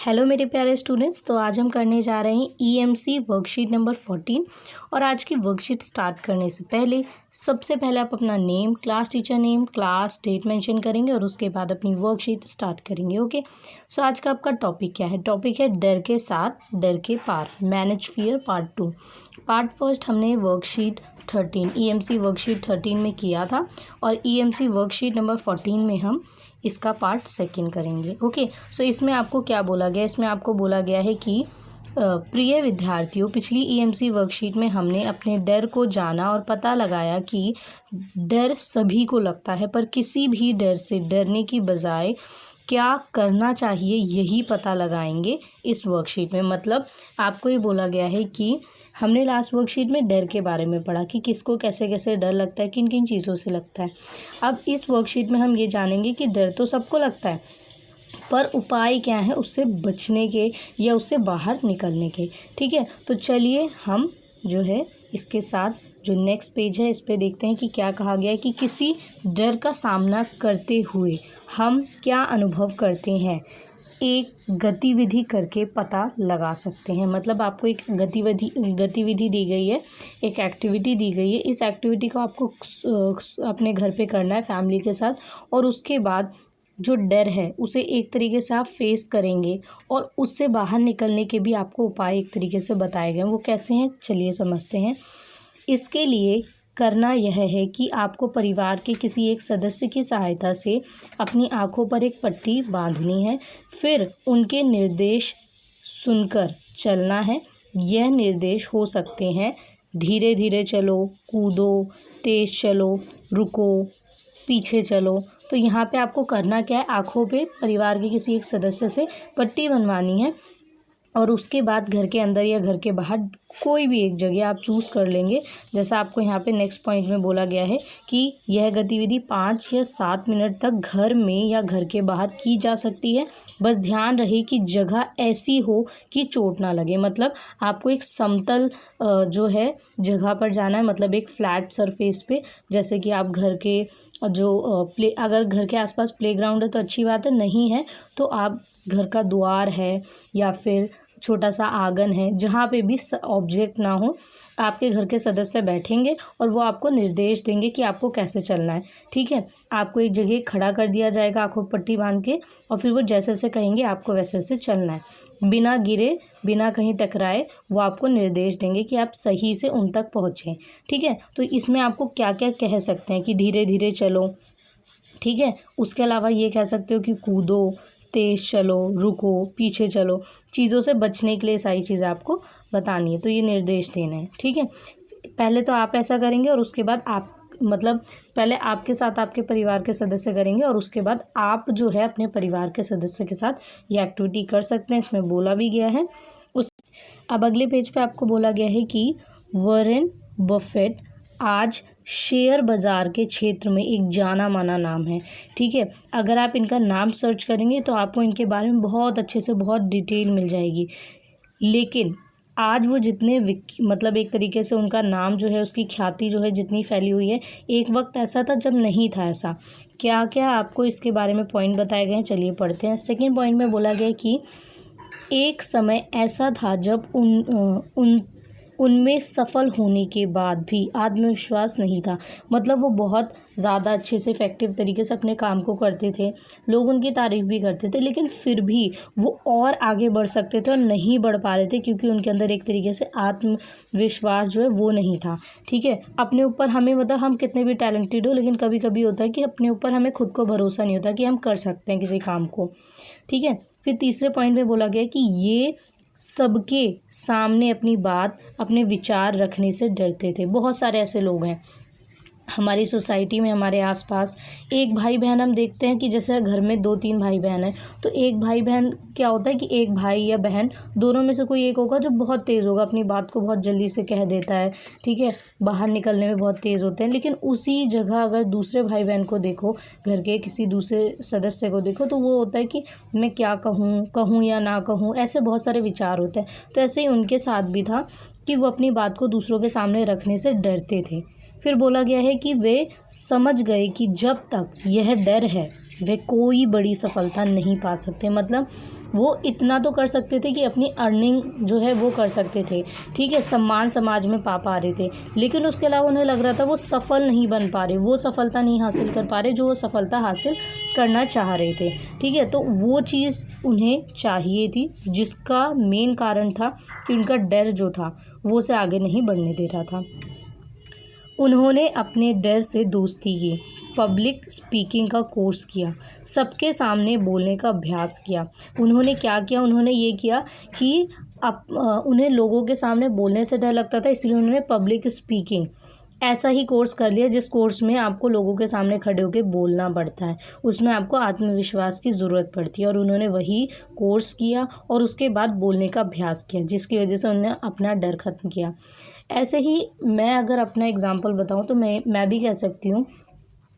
Hello मेरे प्यारे students. तो आज हम करने जा रहे हैं ईएमसी वर्कशीट नंबर 14। और आज की वर्कशीट स्टार्ट करने से पहले सबसे पहले आप अपना name, class teacher name, class, date mention करेंगे और उसके बाद अपनी वर्कशीट स्टार्ट करेंगे। ओके, सो आज का आपका टॉपिक क्या है? टॉपिक है डर के साथ डर के पार, manage fear part 2। Part first हमने वर्कशीट 13 ईएमसी वर्कशीट 13 में किया था और ईएमसी वर्कशीट नंबर 14 में हम इसका पार्ट सेकंड करेंगे। ओके, सो इसमें आपको क्या बोला गया? इसमें आपको बोला गया है कि प्रिय विद्यार्थियों, पिछली ईएमसी वर्कशीट में हमने अपने डर को जाना और पता लगाया कि डर सभी को लगता है, पर किसी भी डर से डरने की बजाय क्या करना चाहिए यही पता लगाएंगे इस वर्कशीट में। मतलब आपको ये बोला गया है कि हमने लास्ट वर्कशीट में डर के बारे में पढ़ा कि किसको कैसे कैसे डर लगता है, किन किन चीज़ों से लगता है। अब इस वर्कशीट में हम ये जानेंगे कि डर तो सबको लगता है, पर उपाय क्या है उससे बचने के या उससे बाहर निकलने के। ठीक है, तो चलिए हम जो है इसके साथ जो नेक्स्ट पेज है इस पे देखते हैं कि क्या कहा गया है कि किसी डर का सामना करते हुए हम क्या अनुभव करते हैं, एक गतिविधि करके पता लगा सकते हैं। मतलब आपको एक गतिविधि दी गई है, एक एक्टिविटी दी गई है। इस एक्टिविटी को आपको अपने घर पे करना है फैमिली के साथ, और उसके बाद जो डर है उसे एक तरीके से आप फेस करेंगे और उससे बाहर निकलने के भी आपको उपाय एक तरीके से बताए गए। वो कैसे हैं चलिए समझते हैं। इसके लिए करना यह है कि आपको परिवार के किसी एक सदस्य की सहायता से अपनी आँखों पर एक पट्टी बांधनी है, फिर उनके निर्देश सुनकर चलना है। यह निर्देश हो सकते हैं धीरे धीरे चलो, कूदो, तेज चलो, रुको, पीछे चलो। तो यहाँ पे आपको करना क्या है, आँखों पे परिवार के किसी एक सदस्य से पट्टी बनवानी है और उसके बाद घर के अंदर या घर के बाहर कोई भी एक जगह आप चूज़ कर लेंगे। जैसा आपको यहाँ पे नेक्स्ट पॉइंट में बोला गया है कि यह गतिविधि 5 या 7 मिनट तक घर में या घर के बाहर की जा सकती है। बस ध्यान रहे कि जगह ऐसी हो कि चोट ना लगे। मतलब आपको एक समतल जो है जगह पर जाना है, मतलब एक फ्लैट सरफेस पे। जैसे कि आप घर के जो अगर घर के आसपास प्लेग्राउंड है तो अच्छी बात है, नहीं है तो आप घर का द्वार है या फिर छोटा सा आंगन है, जहाँ पे भी ऑब्जेक्ट ना हो, आपके घर के सदस्य बैठेंगे और वो आपको निर्देश देंगे कि आपको कैसे चलना है। ठीक है, आपको एक जगह खड़ा कर दिया जाएगा आँखों पट्टी बांध के, और फिर वो जैसे जैसे कहेंगे आपको वैसे वैसे चलना है, बिना गिरे, बिना कहीं टकराए। वो आपको निर्देश देंगे कि आप सही से उन तक पहुँचें। ठीक है, तो इसमें आपको क्या क्या कह सकते हैं कि धीरे धीरे चलो। ठीक है, उसके अलावा ये कह सकते हो कि कूदो, तेज चलो, रुको, पीछे चलो। चीज़ों से बचने के लिए सारी चीज़ें आपको बतानी है, तो ये निर्देश देने हैं। ठीक है, पहले तो आप ऐसा करेंगे और उसके बाद आप, मतलब पहले आपके साथ आपके परिवार के सदस्य करेंगे और उसके बाद आप जो है अपने परिवार के सदस्य के साथ ये एक्टिविटी कर सकते हैं। इसमें बोला भी गया है। अब अगले पेज पे आपको बोला गया है कि वॉरेन बफेट आज शेयर बाज़ार के क्षेत्र में एक जाना माना नाम है। ठीक है, अगर आप इनका नाम सर्च करेंगे तो आपको इनके बारे में बहुत अच्छे से बहुत डिटेल मिल जाएगी। लेकिन आज वो जितने मतलब एक तरीके से उनका नाम जो है, उसकी ख्याति जो है जितनी फैली हुई है, एक वक्त ऐसा था जब नहीं था ऐसा। क्या क्या आपको इसके बारे में पॉइंट बताए गए हैं, चलिए पढ़ते हैं। सेकेंड पॉइंट में बोला गया कि एक समय ऐसा था जब उनमें सफल होने के बाद भी आत्मविश्वास नहीं था। मतलब वो बहुत ज़्यादा अच्छे से इफ़ेक्टिव तरीके से अपने काम को करते थे, लोग उनकी तारीफ़ भी करते थे, लेकिन फिर भी वो और आगे बढ़ सकते थे और नहीं बढ़ पा रहे थे क्योंकि उनके अंदर एक तरीके से आत्मविश्वास जो है वो नहीं था। ठीक है, अपने ऊपर हमें, मतलब हम कितने भी टैलेंटेड हो, लेकिन कभी कभी होता है कि अपने ऊपर हमें खुद को भरोसा नहीं होता कि हम कर सकते हैं किसी काम को। ठीक है, फिर तीसरे पॉइंट में बोला गया कि ये सबके सामने अपनी बात, अपने विचार रखने से डरते थे। बहुत सारे ऐसे लोग हैं हमारी सोसाइटी में, हमारे आसपास। एक भाई बहन हम देखते हैं कि जैसे घर में 2-3 भाई बहन हैं, तो एक भाई बहन क्या होता है कि एक भाई या बहन दोनों में से कोई एक होगा जो बहुत तेज़ होगा, अपनी बात को बहुत जल्दी से कह देता है। ठीक है, बाहर निकलने में बहुत तेज़ होते हैं। लेकिन उसी जगह अगर दूसरे भाई बहन को देखो, घर के किसी दूसरे सदस्य को देखो, तो वो होता है कि मैं क्या कहूँ या ना कहूँ, ऐसे बहुत सारे विचार होते हैं। तो ऐसे ही उनके साथ भी था कि वो अपनी बात को दूसरों के सामने रखने से डरते थे। फिर बोला गया है कि वे समझ गए कि जब तक यह डर है वे कोई बड़ी सफलता नहीं पा सकते। मतलब वो इतना तो कर सकते थे कि अपनी अर्निंग जो है वो कर सकते थे, ठीक है, सम्मान समाज में पा रहे थे, लेकिन उसके अलावा उन्हें लग रहा था वो सफल नहीं बन पा रहे, वो सफलता नहीं हासिल कर पा रहे जो वो सफलता हासिल करना चाह रहे थे, ठीक है। तो वो चीज़ उन्हें चाहिए थी, जिसका मेन कारण था कि उनका डर जो था वो उसे आगे नहीं बढ़ने दे रहा था। उन्होंने अपने डर से दोस्ती की, पब्लिक स्पीकिंग का कोर्स किया, सबके सामने बोलने का अभ्यास किया। उन्होंने क्या किया, उन्होंने ये किया कि उन्हें लोगों के सामने बोलने से डर लगता था, इसलिए उन्होंने पब्लिक स्पीकिंग ऐसा ही कोर्स कर लिया जिस कोर्स में आपको लोगों के सामने खड़े होकर बोलना पड़ता है, उसमें आपको आत्मविश्वास की ज़रूरत पड़ती है। और उन्होंने वही कोर्स किया और उसके बाद बोलने का अभ्यास किया, जिसकी वजह से उन्होंने अपना डर ख़त्म किया। ऐसे ही मैं अगर अपना एग्ज़ाम्पल बताऊं तो मैं भी कह सकती हूँ,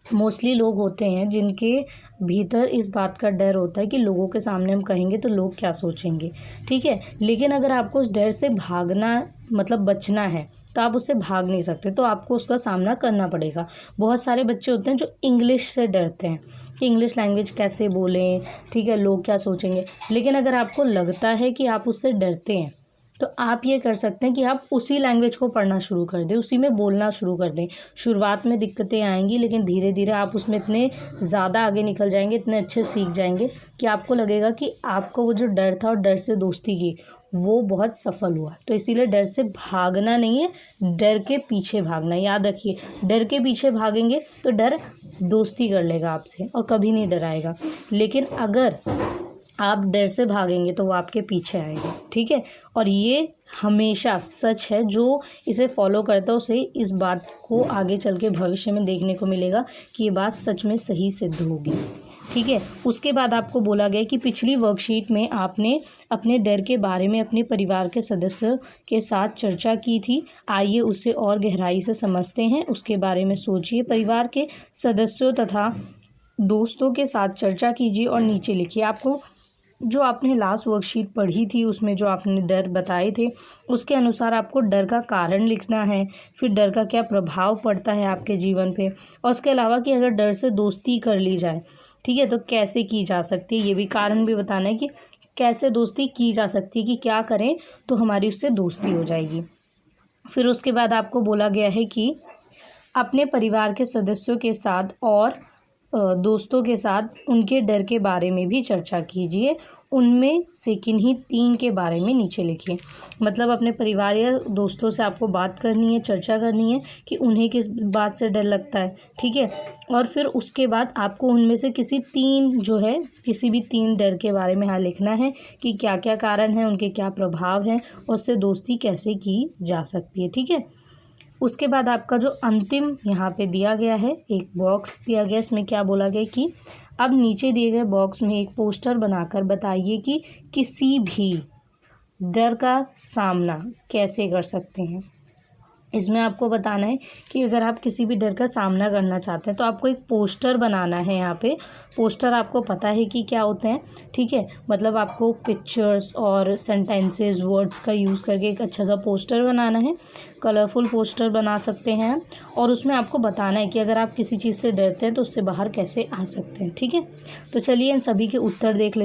मोस्टली लोग होते हैं जिनके भीतर इस बात का डर होता है कि लोगों के सामने हम कहेंगे तो लोग क्या सोचेंगे, ठीक है। लेकिन अगर आपको उस डर से भागना मतलब बचना है तो आप उससे भाग नहीं सकते, तो आपको उसका सामना करना पड़ेगा। बहुत सारे बच्चे होते हैं जो इंग्लिश से डरते हैं कि इंग्लिश लैंग्वेज कैसे बोलें, ठीक है, लोग क्या सोचेंगे। लेकिन अगर आपको लगता है कि आप उससे डरते हैं तो आप ये कर सकते हैं कि आप उसी लैंग्वेज को पढ़ना शुरू कर दें, उसी में बोलना शुरू कर दें। शुरुआत में दिक्कतें आएंगी, लेकिन धीरे धीरे आप उसमें इतने ज़्यादा आगे निकल जाएंगे, इतने अच्छे सीख जाएंगे कि आपको लगेगा कि आपको वो जो डर था और डर से दोस्ती की वो बहुत सफल हुआ। तो इसीलिए डर से भागना नहीं है, डर के पीछे भागना। याद रखिए, डर के पीछे भागेंगे तो डर दोस्ती कर लेगा आपसे और कभी नहीं डराएगा। लेकिन अगर आप डर से भागेंगे तो वो आपके पीछे आएगा, ठीक है। और ये हमेशा सच है, जो इसे फॉलो करता है उसे इस बात को आगे चल के भविष्य में देखने को मिलेगा कि ये बात सच में सही सिद्ध होगी, ठीक है। उसके बाद आपको बोला गया कि पिछली वर्कशीट में आपने अपने डर के बारे में अपने परिवार के सदस्यों के साथ चर्चा की थी। आइए उसे और गहराई से समझते हैं, उसके बारे में सोचिए। परिवार के सदस्यों तथा दोस्तों के साथ चर्चा कीजिए और नीचे लिखिए। आपको जो आपने लास्ट वर्कशीट पढ़ी थी उसमें जो आपने डर बताए थे उसके अनुसार आपको डर का कारण लिखना है, फिर डर का क्या प्रभाव पड़ता है आपके जीवन पे, और उसके अलावा कि अगर डर से दोस्ती कर ली जाए, ठीक है, तो कैसे की जा सकती है, ये भी कारण भी बताना है कि कैसे दोस्ती की जा सकती है, कि क्या करें तो हमारी उससे दोस्ती हो जाएगी। फिर उसके बाद आपको बोला गया है कि अपने परिवार के सदस्यों के साथ और दोस्तों के साथ उनके डर के बारे में भी चर्चा कीजिए, उनमें से किन्हीं 3 के बारे में नीचे लिखिए। मतलब अपने परिवार या दोस्तों से आपको बात करनी है, चर्चा करनी है कि उन्हें किस बात से डर लगता है, ठीक है। और फिर उसके बाद आपको उनमें से किसी भी 3 डर के बारे में यहाँ लिखना है कि क्या क्या कारण है, उनके क्या प्रभाव हैं और उससे दोस्ती कैसे की जा सकती है, ठीक है। उसके बाद आपका जो अंतिम यहाँ पे दिया गया है, एक बॉक्स दिया गया, इसमें क्या बोला गया कि अब नीचे दिए गए बॉक्स में एक पोस्टर बनाकर बताइए कि किसी भी डर का सामना कैसे कर सकते हैं। इसमें आपको बताना है कि अगर आप किसी भी डर का सामना करना चाहते हैं तो आपको एक पोस्टर बनाना है। यहाँ पे पोस्टर आपको पता है कि क्या होते हैं, ठीक है। मतलब आपको पिक्चर्स और सेंटेंसेस वर्ड्स का यूज़ करके एक अच्छा सा पोस्टर बनाना है। कलरफुल पोस्टर बना सकते हैं और उसमें आपको बताना है कि अगर आप किसी चीज़ से डरते हैं तो उससे बाहर कैसे आ सकते हैं, ठीक है। तो चलिए इन सभी के उत्तर देख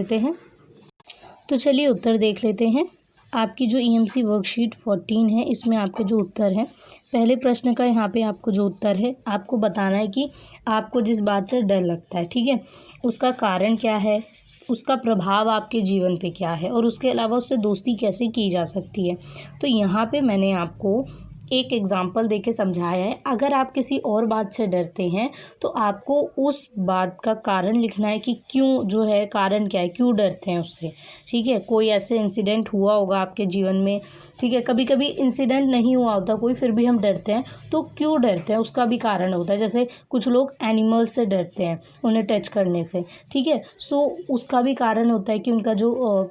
लेते हैं। आपकी जो EMC वर्कशीट 14 है इसमें आपके जो उत्तर हैं, पहले प्रश्न का यहाँ पे आपको जो उत्तर है आपको बताना है कि आपको जिस बात से डर लगता है, ठीक है, उसका कारण क्या है, उसका प्रभाव आपके जीवन पे क्या है और उसके अलावा उससे दोस्ती कैसे की जा सकती है। तो यहाँ पे मैंने आपको एक एग्ज़ाम्पल देके समझाया है। अगर आप किसी और बात से डरते हैं तो आपको उस बात का कारण लिखना है कि क्यों, जो है कारण क्या है, क्यों डरते हैं उससे, ठीक है। कोई ऐसे इंसिडेंट हुआ होगा आपके जीवन में, ठीक है, कभी कभी इंसिडेंट नहीं हुआ होता कोई, फिर भी हम डरते हैं, तो क्यों डरते हैं उसका भी कारण होता है। जैसे कुछ लोग एनिमल्स से डरते हैं, उन्हें टच करने से, ठीक है, सो उसका भी कारण होता है कि उनका जो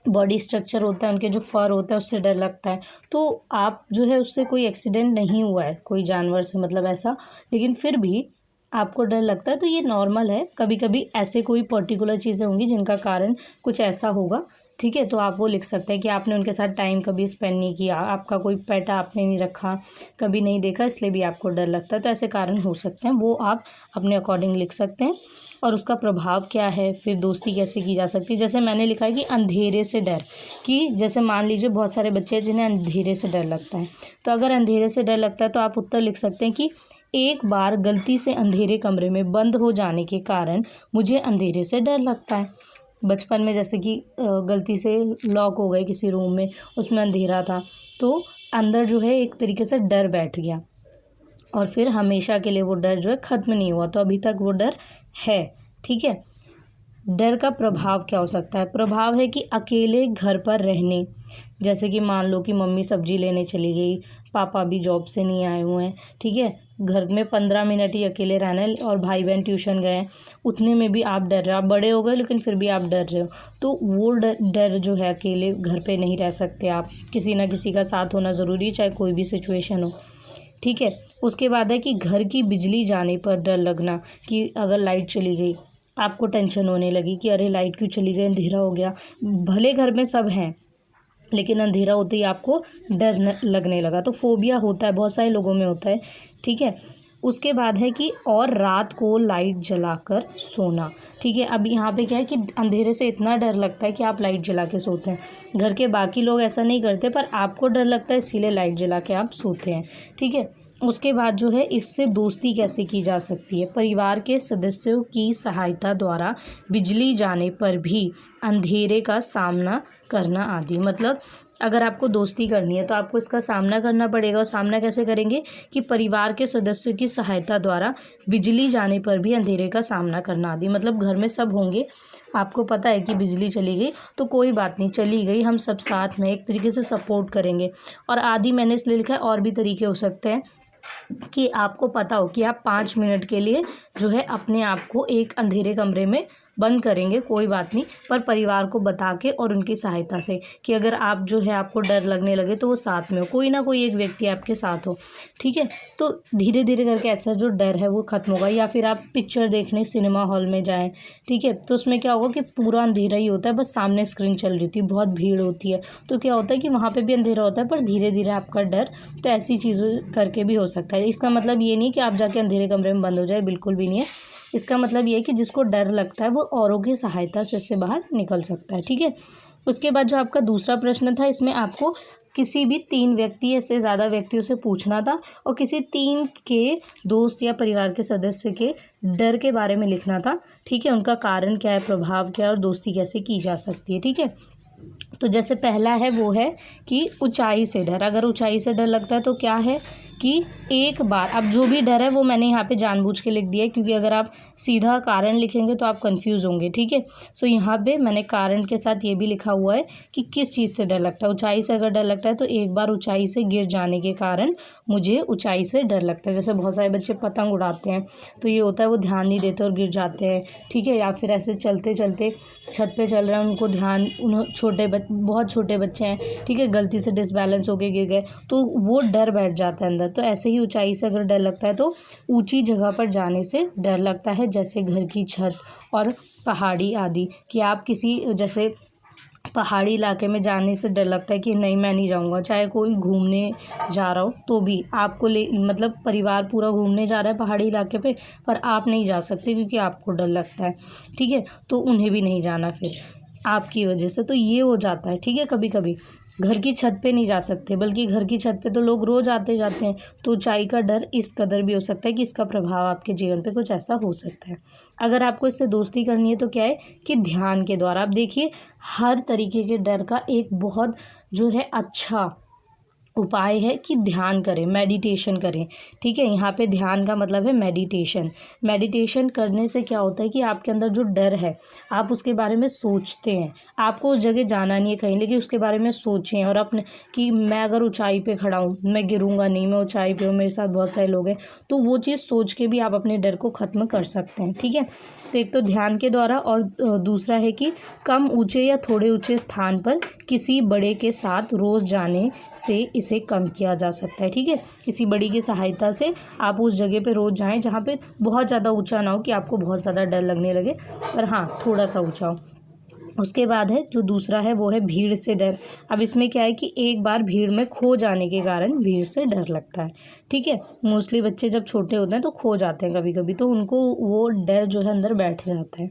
बॉडी स्ट्रक्चर होता है, उनके जो फर होता है उससे डर लगता है। तो आप जो है उससे कोई एक्सीडेंट नहीं हुआ है कोई जानवर से, मतलब ऐसा, लेकिन फिर भी आपको डर लगता है, तो ये नॉर्मल है। कभी कभी ऐसे कोई पर्टिकुलर चीज़ें होंगी जिनका कारण कुछ ऐसा होगा, ठीक है। तो आप वो लिख सकते हैं कि आपने उनके साथ टाइम कभी स्पेंड नहीं किया, आपका कोई पेट आपने नहीं रखा, कभी नहीं देखा, इसलिए भी आपको डर लगता है। तो ऐसे कारण हो सकते हैं, वो आप अपने अकॉर्डिंग लिख सकते हैं। और उसका प्रभाव क्या है, फिर दोस्ती कैसे की जा सकती है। जैसे मैंने लिखा है कि अंधेरे से डर, कि जैसे मान लीजिए बहुत सारे बच्चे हैं जिन्हें अंधेरे से डर लगता है, तो अगर अंधेरे से डर लगता है तो आप उत्तर लिख सकते हैं कि एक बार गलती से अंधेरे कमरे में बंद हो जाने के कारण मुझे अंधेरे से डर लगता है। बचपन में जैसे कि गलती से लॉक हो गए किसी रूम में, उसमें अंधेरा था, तो अंदर जो है एक तरीके से डर बैठ गया और फिर हमेशा के लिए वो डर जो है ख़त्म नहीं हुआ, तो अभी तक वो डर है। ठीक है। डर का प्रभाव क्या हो सकता है? प्रभाव है कि अकेले घर पर रहने, जैसे कि मान लो कि मम्मी सब्जी लेने चली गई, पापा भी जॉब से नहीं आए हुए हैं, ठीक है, घर में 15 मिनट ही अकेले रहना है और भाई बहन ट्यूशन गए हैं, उतने में भी आप डर रहे हो। आप बड़े हो गए लेकिन फिर भी आप डर रहे हो, तो वो डर जो है, अकेले घर पे नहीं रह सकते आप, किसी ना किसी का साथ होना ज़रूरी है, चाहे कोई भी सिचुएशन हो। ठीक है। उसके बाद है कि घर की बिजली जाने पर डर लगना, कि अगर लाइट चली गई आपको टेंशन होने लगी कि अरे लाइट क्यों चली गई, अंधेरा हो गया। भले घर में सब हैं लेकिन अंधेरा होते ही आपको डर लगने लगा, तो फोबिया होता है, बहुत सारे लोगों में होता है। ठीक है। उसके बाद है कि और रात को लाइट जलाकर सोना। ठीक है। अब यहाँ पे क्या है कि अंधेरे से इतना डर लगता है कि आप लाइट जला के सोते हैं। घर के बाकी लोग ऐसा नहीं करते, पर आपको डर लगता है इसीलिए लाइट जला के आप सोते हैं। ठीक है। उसके बाद जो है, इससे दोस्ती कैसे की जा सकती है? परिवार के सदस्यों की सहायता द्वारा बिजली जाने पर भी अंधेरे का सामना करना आदि। मतलब अगर आपको दोस्ती करनी है तो आपको इसका सामना करना पड़ेगा, और सामना कैसे करेंगे कि परिवार के सदस्यों की सहायता द्वारा बिजली जाने पर भी अंधेरे का सामना करना आदि। मतलब घर में सब होंगे, आपको पता है कि बिजली चली गई तो कोई बात नहीं, चली गई, हम सब साथ में एक तरीके से सपोर्ट करेंगे। और आदि मैंने इसलिए लिखा है, और भी तरीके हो सकते हैं कि आपको पता हो कि आप 5 मिनट के लिए जो है अपने आप को एक अंधेरे कमरे में बंद करेंगे, कोई बात नहीं, पर परिवार को बता के और उनकी सहायता से, कि अगर आप जो है आपको डर लगने लगे तो वो साथ में हो, कोई ना कोई एक व्यक्ति आपके साथ हो। ठीक है। तो धीरे धीरे करके ऐसा जो डर है वो ख़त्म होगा। या फिर आप पिक्चर देखने सिनेमा हॉल में जाएं, ठीक है, तो उसमें क्या होगा कि पूरा अंधेरा ही होता है, बस सामने स्क्रीन चल रही होती है, बहुत भीड़ होती है, तो क्या होता है कि वहाँ पर भी अंधेरा होता है, पर धीरे धीरे आपका डर, तो ऐसी चीज़ों करके भी हो सकता है। इसका मतलब ये नहीं कि आप जाके अंधेरे कमरे में बंद हो जाए, बिल्कुल भी नहीं है। इसका मतलब ये है कि जिसको डर लगता है वो औरों की सहायता से इससे बाहर निकल सकता है। ठीक है। उसके बाद जो आपका दूसरा प्रश्न था, इसमें आपको किसी भी 3 व्यक्ति या से ज़्यादा व्यक्तियों से पूछना था, और किसी 3 के दोस्त या परिवार के सदस्य के डर के बारे में लिखना था। ठीक है। उनका कारण क्या है, प्रभाव क्या है, और दोस्ती कैसे की जा सकती है। ठीक है। तो जैसे पहला है वो है कि ऊंचाई से डर। अगर ऊंचाई से डर लगता है तो क्या है कि एक बार, अब जो भी डर है वो मैंने यहाँ पे जानबूझ के लिख दिया है, क्योंकि अगर आप सीधा कारण लिखेंगे तो आप कंफ्यूज होंगे। ठीक है। सो यहाँ पे मैंने कारण के साथ ये भी लिखा हुआ है कि किस चीज़ से डर लगता है। ऊंचाई से अगर डर लगता है तो एक बार ऊंचाई से गिर जाने के कारण मुझे ऊंचाई से डर लगता है। जैसे बहुत सारे बच्चे पतंग उड़ाते हैं तो ये होता है वो ध्यान नहीं देते और गिर जाते हैं। ठीक है। या फिर ऐसे चलते चलते छत पे चल रहे हैं, उनको ध्यान, बहुत छोटे बच्चे हैं, ठीक है, गलती से डिसबैलेंस होके गिर गए, तो वो डर बैठ जाता है अंदर। तो ऐसे ही ऊंचाई से अगर डर लगता है तो ऊंची जगह पर जाने से डर लगता है, जैसे घर की छत और पहाड़ी आदि। कि आप किसी जैसे पहाड़ी इलाके में जाने से डर लगता है कि नहीं मैं नहीं जाऊंगा, चाहे कोई घूमने जा रहा हो तो भी आपको मतलब परिवार पूरा घूमने जा रहा है पहाड़ी इलाके पे, पर आप नहीं जा सकते क्योंकि आपको डर लगता है। ठीक है। तो उन्हें भी नहीं जाना फिर आपकी वजह से, तो ये हो जाता है। ठीक है। कभी कभी घर की छत पे नहीं जा सकते, बल्कि घर की छत पे तो लोग रोज आते जाते हैं, तो ऊंचाई का डर इस कदर भी हो सकता है कि इसका प्रभाव आपके जीवन पे कुछ ऐसा हो सकता है। अगर आपको इससे दोस्ती करनी है तो क्या है कि ध्यान के द्वारा, आप देखिए हर तरीके के डर का एक बहुत जो है अच्छा उपाय है कि ध्यान करें, मेडिटेशन करें। ठीक है। यहाँ पे ध्यान का मतलब है मेडिटेशन। मेडिटेशन करने से क्या होता है कि आपके अंदर जो डर है आप उसके बारे में सोचते हैं, आपको उस जगह जाना नहीं है कहीं, लेकिन उसके बारे में सोचें, और अपने कि मैं अगर ऊंचाई पे खड़ा हूँ, मैं गिरूंगा नहीं, मैं ऊंचाई पे हूँ, मेरे साथ बहुत सारे लोग हैं, तो वो चीज़ सोच के भी आप अपने डर को ख़त्म कर सकते हैं। ठीक है। तो एक तो ध्यान के द्वारा, और दूसरा है कि कम ऊंचे या थोड़े ऊंचे स्थान पर किसी बड़े के साथ रोज़ जाने से इसे कम किया जा सकता है। ठीक है। किसी बड़ी की सहायता से आप उस जगह पे रोज़ जाएं जहाँ पे बहुत ज़्यादा ऊंचा ना हो कि आपको बहुत ज़्यादा डर लगने लगे, पर हाँ थोड़ा सा ऊंचा हो। उसके बाद है जो दूसरा है वो है भीड़ से डर। अब इसमें क्या है कि एक बार भीड़ में खो जाने के कारण भीड़ से डर लगता है। ठीक है, मोस्टली बच्चे जब छोटे होते हैं तो खो जाते हैं कभी कभी, तो उनको वो डर जो है अंदर बैठ जाता है।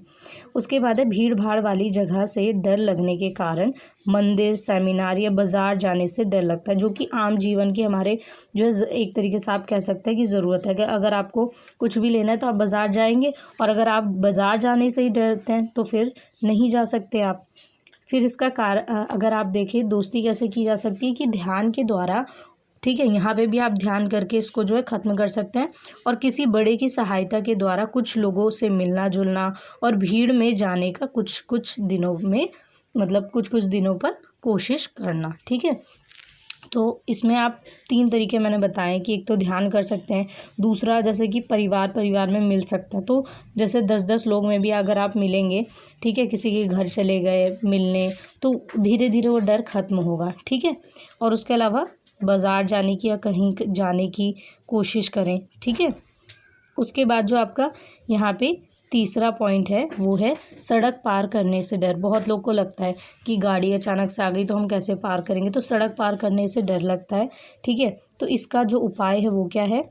उसके बाद है भीड़ भाड़ वाली जगह से डर लगने के कारण मंदिर, सेमिनार या बाज़ार जाने से डर लगता है, जो कि आम जीवन की हमारे जो है एक तरीके से आप कह सकते हैं कि ज़रूरत है कि अगर आपको कुछ भी लेना है तो आप बाज़ार जाएंगे, और अगर आप बाज़ार जाने से ही डरते हैं तो फिर नहीं जा सकते आप। फिर इसका अगर आप देखें दोस्ती कैसे की जा सकती है कि ध्यान के द्वारा, ठीक है, यहाँ पे भी आप ध्यान करके इसको जो है ख़त्म कर सकते हैं, और किसी बड़े की सहायता के द्वारा कुछ लोगों से मिलना जुलना और भीड़ में जाने का कुछ कुछ दिनों में, मतलब कुछ कुछ दिनों पर कोशिश करना। ठीक है, तो इसमें आप 3 तरीके मैंने बताए कि एक तो ध्यान कर सकते हैं, दूसरा जैसे कि परिवार में मिल सकता है, तो जैसे 10-10 लोग में भी अगर आप मिलेंगे, ठीक है, किसी के घर चले गए मिलने, तो धीरे धीरे वो डर ख़त्म होगा। ठीक है, और उसके अलावा बाज़ार जाने की या कहीं जाने की कोशिश करें। ठीक है, उसके बाद जो आपका यहाँ पे तीसरा पॉइंट है वो है सड़क पार करने से डर। बहुत लोग को लगता है कि गाड़ी अचानक से आ गई तो हम कैसे पार करेंगे, तो सड़क पार करने से डर लगता है। ठीक है, तो इसका जो उपाय है वो क्या है,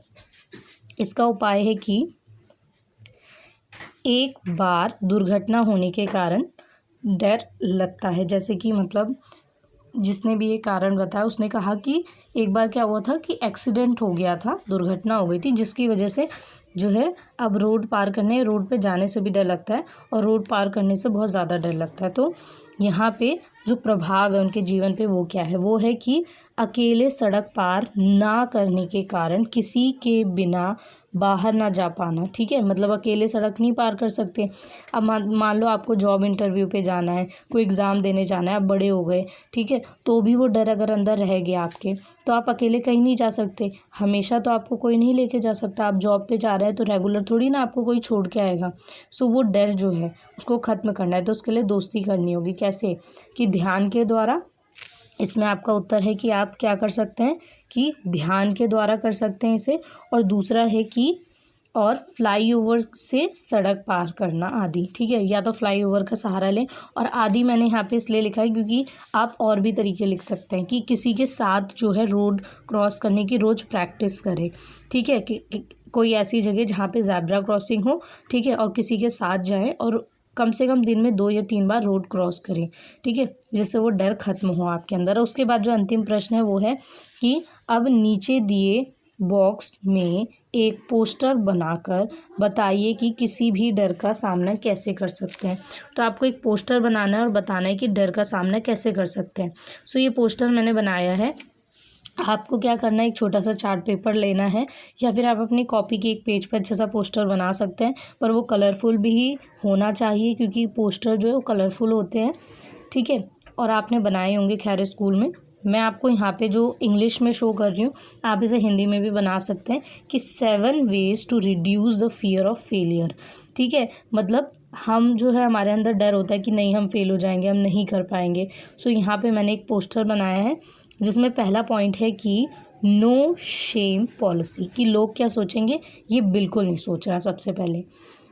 इसका उपाय है कि एक बार दुर्घटना होने के कारण डर लगता है, जैसे कि मतलब जिसने भी ये कारण बताया उसने कहा कि एक बार क्या हुआ था कि एक्सीडेंट हो गया था, दुर्घटना हो गई थी, जिसकी वजह से जो है अब रोड पे जाने से भी डर लगता है, और रोड पार करने से बहुत ज़्यादा डर लगता है। तो यहाँ पे जो प्रभाव है उनके जीवन पे वो क्या है, वो है कि अकेले सड़क पार ना करने के कारण किसी के बिना बाहर ना जा पाना। ठीक है, मतलब अकेले सड़क नहीं पार कर सकते। अब मान लो आपको जॉब इंटरव्यू पे जाना है, कोई एग्ज़ाम देने जाना है, आप बड़े हो गए, ठीक है, तो भी वो डर अगर अंदर रह गया आपके, तो आप अकेले कहीं नहीं जा सकते, हमेशा तो आपको कोई नहीं लेके जा सकता। आप जॉब पे जा रहे हैं तो रेगुलर थोड़ी ना आपको कोई छोड़ के आएगा। सो वो डर जो है उसको ख़त्म करना है, तो उसके लिए दोस्ती करनी होगी। कैसे, कि ध्यान के द्वारा। इसमें आपका उत्तर है कि आप क्या कर सकते हैं कि ध्यान के द्वारा कर सकते हैं इसे, और दूसरा है कि और फ्लाईओवर से सड़क पार करना आदि। ठीक है, या तो फ्लाईओवर का सहारा लें, और आदि मैंने यहाँ पे इसलिए लिखा है क्योंकि आप और भी तरीके लिख सकते हैं कि किसी के साथ जो है रोड क्रॉस करने की रोज़ प्रैक्टिस करें। ठीक है, कि कोई ऐसी जगह जहाँ पे ज़ेब्रा क्रॉसिंग हो, ठीक है, और किसी के साथ जाएं और कम से कम दिन में 2 या 3 बार रोड क्रॉस करें। ठीक है, जिससे वो डर खत्म हो आपके अंदर। और उसके बाद जो अंतिम प्रश्न है वो है कि अब नीचे दिए बॉक्स में एक पोस्टर बनाकर बताइए कि किसी भी डर का सामना कैसे कर सकते हैं। तो आपको एक पोस्टर बनाना है और बताना है कि डर का सामना कैसे कर सकते हैं। सो ये पोस्टर मैंने बनाया है। आपको क्या करना है, एक छोटा सा चार्ट पेपर लेना है, या फिर आप अपनी कॉपी के एक पेज पर अच्छा सा पोस्टर बना सकते हैं, पर वो कलरफुल भी ही होना चाहिए क्योंकि पोस्टर जो है वो कलरफुल होते हैं। ठीक है, और आपने बनाए होंगे खैर स्कूल में। मैं आपको यहाँ पे जो इंग्लिश में शो कर रही हूँ, आप इसे हिंदी में भी बना सकते हैं कि 7 ways to reduce the fear of failure. ठीक है, मतलब हम जो है हमारे अंदर डर होता है कि नहीं हम फेल हो जाएंगे, हम नहीं कर पाएंगे। सो यहाँ पे मैंने एक पोस्टर बनाया है जिसमें पहला पॉइंट है कि नो शेम पॉलिसी, कि लोग क्या सोचेंगे ये बिल्कुल नहीं सोचना। सबसे पहले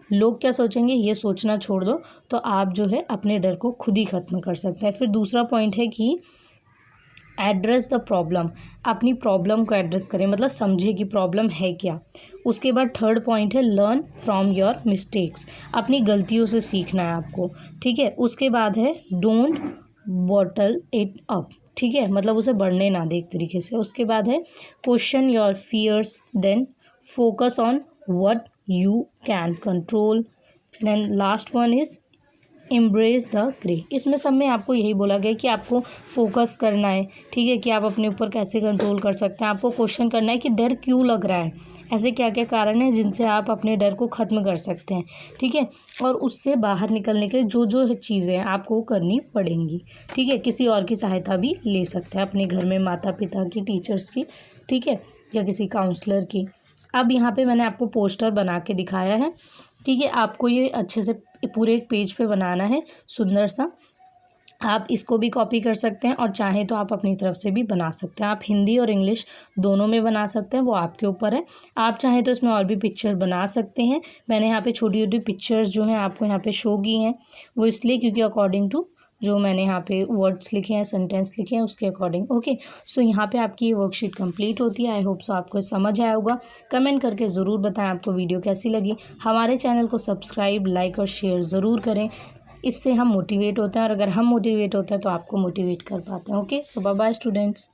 लोग क्या सोचेंगे ये सोचना छोड़ दो, तो आप जो है अपने डर को खुद ही ख़त्म कर सकते हैं। फिर दूसरा पॉइंट है कि एड्रेस द प्रॉब्लम, अपनी प्रॉब्लम को एड्रेस करें, मतलब समझे कि प्रॉब्लम है क्या। उसके बाद थर्ड पॉइंट है लर्न फ्रॉम योर मिस्टेक्स, अपनी गलतियों से सीखना है आपको। ठीक है, उसके बाद है डोंट बॉटल इट अप, ठीक है, मतलब उसे बढ़ने ना दे एक तरीके से। उसके बाद है question your fears, then focus on what you can control, then last one is embrace the grey. इसमें सब में आपको यही बोला गया कि आपको फोकस करना है। ठीक है, कि आप अपने ऊपर कैसे कंट्रोल कर सकते हैं। आपको क्वेश्चन करना है कि डर क्यों लग रहा है, ऐसे क्या क्या कारण हैं जिनसे आप अपने डर को ख़त्म कर सकते हैं। ठीक है, और उससे बाहर निकलने के लिए जो जो चीज़ें हैं आपको करनी पड़ेंगी। ठीक है, किसी और की सहायता भी ले सकते हैं, अपने घर में माता पिता की, टीचर्स की, ठीक है, या किसी काउंसलर की। अब यहाँ पे मैंने आपको पोस्टर बना के दिखाया है। ठीक है, आपको ये अच्छे से पूरे एक पेज पे बनाना है सुंदर सा। आप इसको भी कॉपी कर सकते हैं और चाहें तो आप अपनी तरफ से भी बना सकते हैं। आप हिंदी और इंग्लिश दोनों में बना सकते हैं, वो आपके ऊपर है। आप चाहें तो इसमें और भी पिक्चर बना सकते हैं। मैंने यहाँ पे छोटी छोटी पिक्चर्स जो हैं आपको यहाँ पे शो की हैं, वो इसलिए क्योंकि अकॉर्डिंग टू जो मैंने यहाँ पे वर्ड्स लिखे हैं, सेंटेंस लिखे हैं, उसके अकॉर्डिंग। ओके, सो यहाँ पे आपकी ये वर्कशीट कंप्लीट होती है। आई होप सो आपको समझ आया होगा। कमेंट करके ज़रूर बताएं आपको वीडियो कैसी लगी। हमारे चैनल को सब्सक्राइब, लाइक और शेयर ज़रूर करें। इससे हम मोटिवेट होते हैं, और अगर हम मोटिवेट होते हैं तो आपको मोटिवेट कर पाते हैं। ओके, सो बाय बाय स्टूडेंट्स।